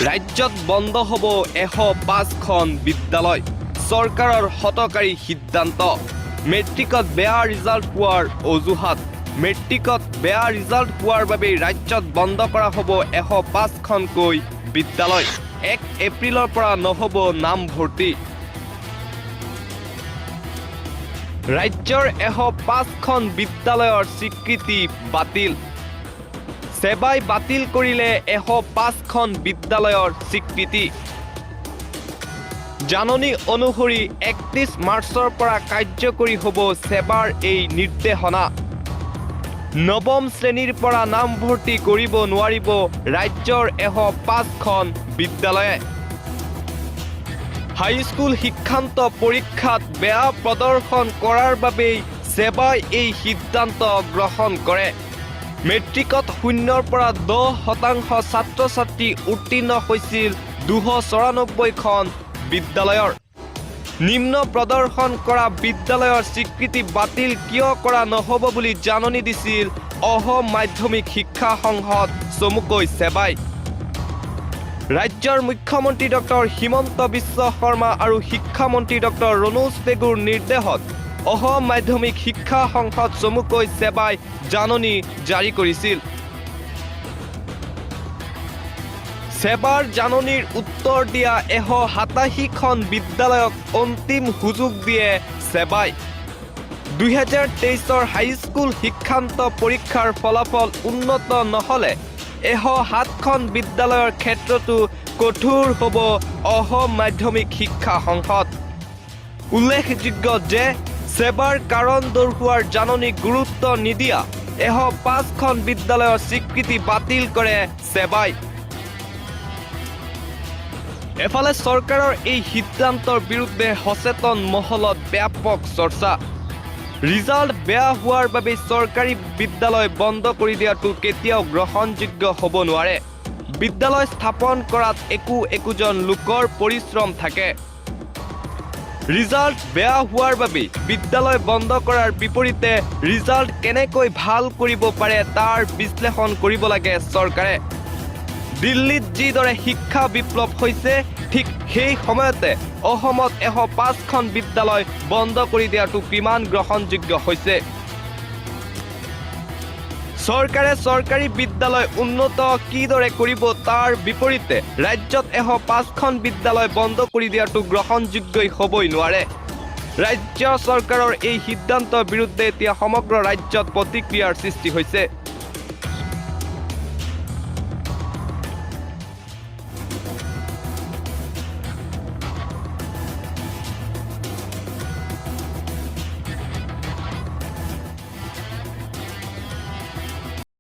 ৰাজ্যত বন্ধ হ'ব 105খন বিদ্যালয় চৰকাৰৰ হতকাৰী সিদ্ধান্ত মেট্ৰিকত বেয়া ৰিজাল্ট পোৱাৰ অজুহাত মেট্ৰিকত বেয়া ৰিজাল্ট পোৱাৰ বাবে ৰাজ্যত বন্ধ কৰা হ'ব 105খনকৈ বিদ্যালয় 1 এপ্ৰিলৰ পৰা নহ'ব নামভৰ্তি ৰাজ্যৰ 105খন বিদ্যালয়ৰ স্বীকৃতি বাতিল SEBAই বাতিল কৰিলে 105খন বিদ্যালয়ৰ স্বীকৃতি জাননী অনুসৰি 31 মাৰ্চৰ পৰা কাৰ্যকৰী হ'ব SEBAৰ এই নিৰ্দেশনা নৱম শ্ৰেণীৰ পৰা নামভৰ্তি কৰিব নোৱাৰিব ৰাজ্যৰ 105খন বিদ্যালয়ে হাইস্কুল শিক্ষান্ত পৰীক্ষাত বেয়া প্ৰদৰ্শন কৰাৰ বাবেই SEBAই এই সিদ্ধান্ত গ্ৰহণ কৰে মেট্ৰিকত 0ৰ পৰা 10% ছাত্ৰ-ছাত্ৰী উত্তীৰ্ণ হৈছিল 294খন বিদ্যালয়ৰ নিম্ন প্ৰদৰ্শন কৰা বিদ্যালয়ৰ স্বীকৃতি বাতিল কিয় কৰা নহ'ব বুলি জাননী দিছিল অসম মাধ্যমিক শিক্ষা সংসদ চমুকৈ SEBAই ৰাজ্যৰ মুখ্যমন্ত্ৰী ডক্টৰ হিমন্ত বিশ্ব শৰ্মা আৰু শিক্ষামন্ত্ৰী ডক্টৰ ৰণোজ পেগুৰ নিৰ্দেশত অসম মাধ্যমিক শিক্ষা সংসদ চমুকৈ SEBAই জাননী জাৰি কৰিছিল SEBAৰ জাননীৰ উত্তৰ দিয়া 187খন বিদ্যালয়ক অন্তিম সুযোগ দিয়ে SEBAই 2023ৰ হাইস্কুল শিক্ষান্ত পৰীক্ষাৰ ফলাফল উন্নত নহ'লে 107খন বিদ্যালয়ৰ ক্ষেত্ৰতো কঠোৰ হ'ব অসম মাধ্যমিক শিক্ষা সংসদ উল্লেখযোগ্য যে SEBAৰ কাৰণ দৰ্শোৱাৰ জাননী গুৰুত্ব নিদিয়া 105খন বিদ্যালয়ৰ স্বীকৃতি বাতিল কৰে SEBAই এফালে চৰকাৰৰ এই সিদ্ধান্তৰ বিৰুদ্ধে সচেতন মহলত ব্যাপক চৰ্চা ৰিজাল্ট বেয়া হোৱাৰ বাবে চৰকাৰী বিদ্যালয় বন্ধ কৰি দিয়াটো কেতিয়াও গ্ৰহণযোগ্য হ'ব নোৱাৰে বিদ্যালয় স্থাপন কৰাত একোজন লোকৰ পৰিশ্ৰম থাকে ৰিজাল্ট বেয়া হোৱাৰ বাবে বিদ্যালয় বন্ধ কৰাৰ বিপৰীতে ৰিজাল্ট কেনেকৈ ভাল কৰিব পাৰে তাৰ বিশ্লেষণ কৰিব লাগে চৰকাৰে দিল্লীত যিদৰে শিক্ষা বিপ্লৱ হৈছে ঠিক সেই সময়তে অসমত 105খন বিদ্যালয় বন্ধ কৰি দিয়াটো কিমান গ্ৰহণযোগ্য হৈছে চৰকাৰে চৰকাৰী বিদ্যালয় উন্নত কিদৰে কৰিব তাৰ বিপৰীতে ৰাজ্যত 105খন বিদ্যালয় বন্ধ কৰি দিয়াটো গ্ৰহণযোগ্যই হ'বই নোৱাৰে ৰাজ্য চৰকাৰৰ এই সিদ্ধান্তৰ বিৰুদ্ধে এতিয়া সমগ্ৰ ৰাজ্যত প্ৰতিক্ৰিয়াৰ সৃষ্টি হৈছে